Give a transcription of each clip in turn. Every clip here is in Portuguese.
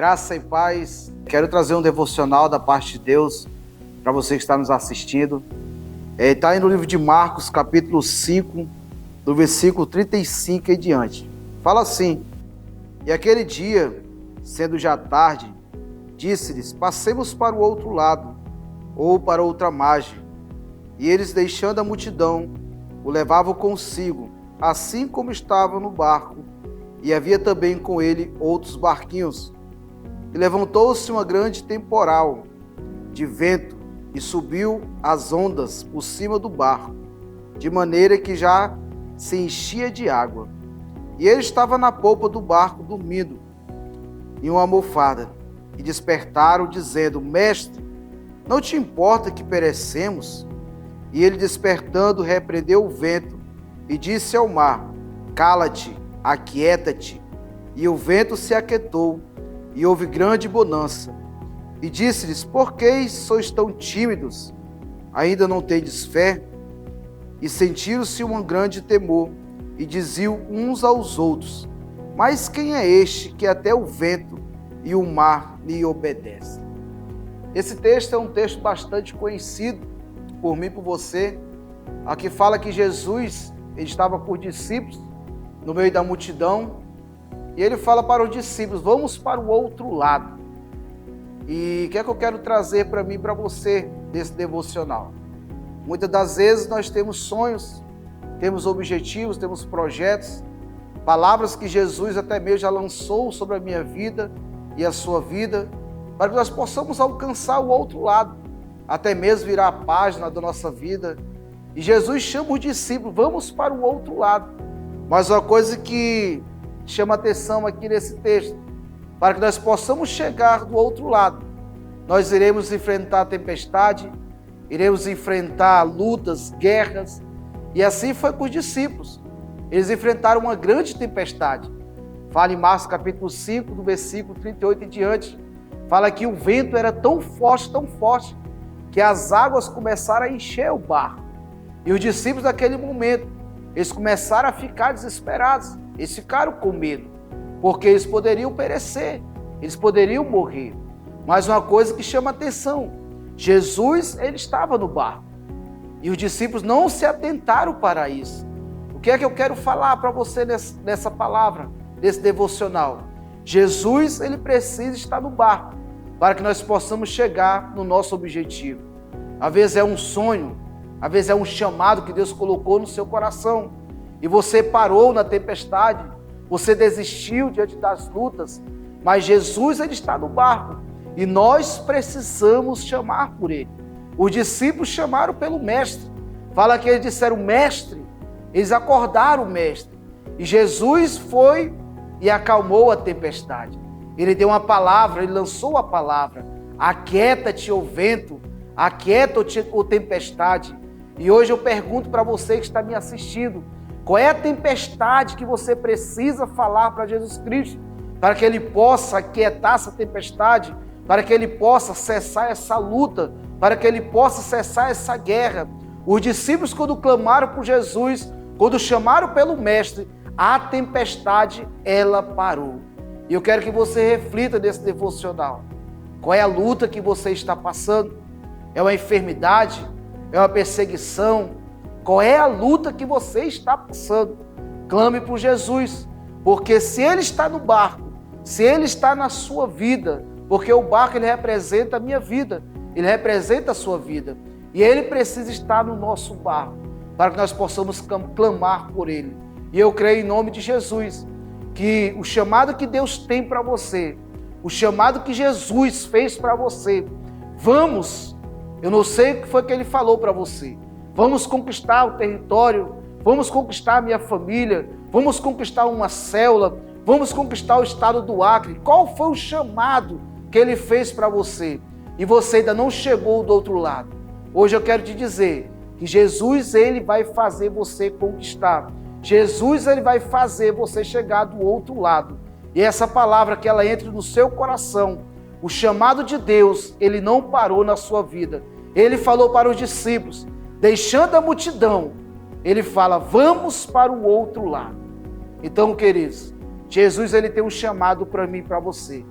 Graça e paz. Quero trazer um devocional da parte de Deus para você que está nos assistindo. Está aí no livro de Marcos, capítulo 5, do versículo 35 e diante. Fala assim: E aquele dia, sendo já tarde, disse-lhes: Passemos para o outro lado, ou para outra margem. E eles, deixando a multidão, o levavam consigo, assim como estava no barco, e havia também com ele outros barquinhos. E levantou-se uma grande temporal de vento, e subiu as ondas por cima do barco, de maneira que já se enchia de água. E ele estava na polpa do barco, dormindo, em uma almofada. E despertaram, dizendo: Mestre, não te importa que perecemos? E ele, despertando, repreendeu o vento e disse ao mar: Cala-te, aquieta-te. E o vento se aquietou, e houve grande bonança. E disse-lhes: Por que sois tão tímidos? Ainda não tendes fé? E sentiram-se um grande temor, e diziam uns aos outros: Mas quem é este que até o vento e o mar lhe obedecem? Esse texto é um texto bastante conhecido por mim e por você. Aqui fala que Jesus, ele estava com os discípulos no meio da multidão, e ele fala para os discípulos: Vamos para o outro lado. E o que é que eu quero trazer para mim e para você desse devocional? Muitas das vezes nós temos sonhos, temos objetivos, temos projetos, palavras que Jesus até mesmo já lançou sobre a minha vida e a sua vida, para que nós possamos alcançar o outro lado, até mesmo virar a página da nossa vida. E Jesus chama os discípulos: Vamos para o outro lado. Mas uma coisa que chama atenção aqui nesse texto: para que nós possamos chegar do outro lado, nós iremos enfrentar a tempestade, iremos enfrentar lutas, guerras. E assim foi com os discípulos. Eles enfrentaram uma grande tempestade. Fala em Marcos capítulo 5, do versículo 38 e diante. Fala que o vento era tão forte, que as águas começaram a encher o barco. E os discípulos naquele momento, eles começaram a ficar desesperados. Eles ficaram com medo, porque eles poderiam perecer, eles poderiam morrer. Mas uma coisa que chama atenção: Jesus, ele estava no barco, e os discípulos não se atentaram para isso. O que é que eu quero falar para você nessa palavra, nesse devocional? Jesus, ele precisa estar no barco, para que nós possamos chegar no nosso objetivo. Às vezes é um sonho, às vezes é um chamado que Deus colocou no seu coração, e você parou na tempestade, você desistiu diante das lutas, mas Jesus, ele está no barco, e nós precisamos chamar por ele. Os discípulos chamaram pelo mestre. Fala que eles disseram: Mestre. Eles acordaram o mestre, e Jesus foi e acalmou a tempestade. Ele deu uma palavra, ele lançou a palavra: Aquieta-te, ó vento, aquieta-te, ó tempestade. E hoje eu pergunto para você que está me assistindo: qual é a tempestade que você precisa falar para Jesus Cristo, para que ele possa aquietar essa tempestade, para que ele possa cessar essa luta, para que ele possa cessar essa guerra? Os discípulos, quando clamaram por Jesus, quando chamaram pelo mestre, a tempestade, ela parou. E eu quero que você reflita nesse devocional. Qual é a luta que você está passando? É uma enfermidade? É uma perseguição? Qual é a luta que você está passando? Clame por Jesus, porque se ele está no barco, se ele está na sua vida, porque o barco, ele representa a minha vida, ele representa a sua vida, e ele precisa estar no nosso barco, para que nós possamos clamar por ele. E eu creio em nome de Jesus, que o chamado que Deus tem para você, o chamado que Jesus fez para você, vamos, eu não sei o que foi que ele falou para você, vamos conquistar o território, vamos conquistar a minha família, vamos conquistar uma célula, vamos conquistar o estado do Acre. Qual foi o chamado que ele fez para você? E você ainda não chegou do outro lado. Hoje eu quero te dizer que Jesus, ele vai fazer você conquistar. Jesus, ele vai fazer você chegar do outro lado. E essa palavra, que ela entre no seu coração. O chamado de Deus, ele não parou na sua vida. Ele falou para os discípulos: deixando a multidão, ele fala: vamos para o outro lado. Então, queridos, Jesus, ele tem um chamado para mim e para você.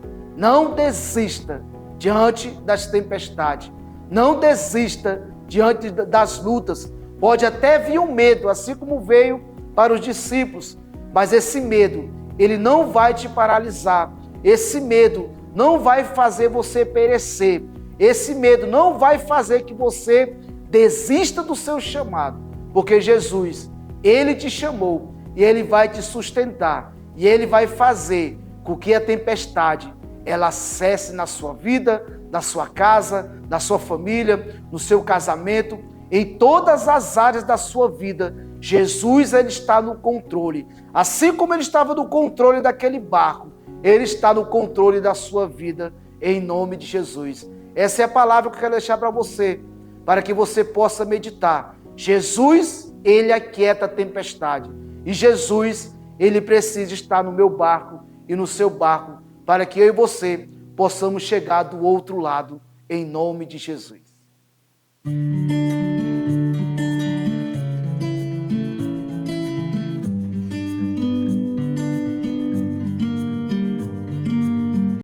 Não desista diante das tempestades. Não desista diante das lutas. Pode até vir um medo, assim como veio para os discípulos. Mas esse medo, ele não vai te paralisar. Esse medo não vai fazer você perecer. Esse medo não vai fazer que você desista do seu chamado. Porque Jesus, Ele te chamou e Ele vai te sustentar. E Ele vai fazer com que a tempestade, ela cesse na sua vida, na sua casa, na sua família, no seu casamento, em todas as áreas da sua vida. Jesus, Ele está no controle. Assim como Ele estava no controle daquele barco, Ele está no controle da sua vida, em nome de Jesus. Essa é a palavra que eu quero deixar para você, para que você possa meditar. Jesus, Ele aquieta a tempestade. E Jesus, Ele precisa estar no meu barco e no seu barco, para que eu e você possamos chegar do outro lado, em nome de Jesus.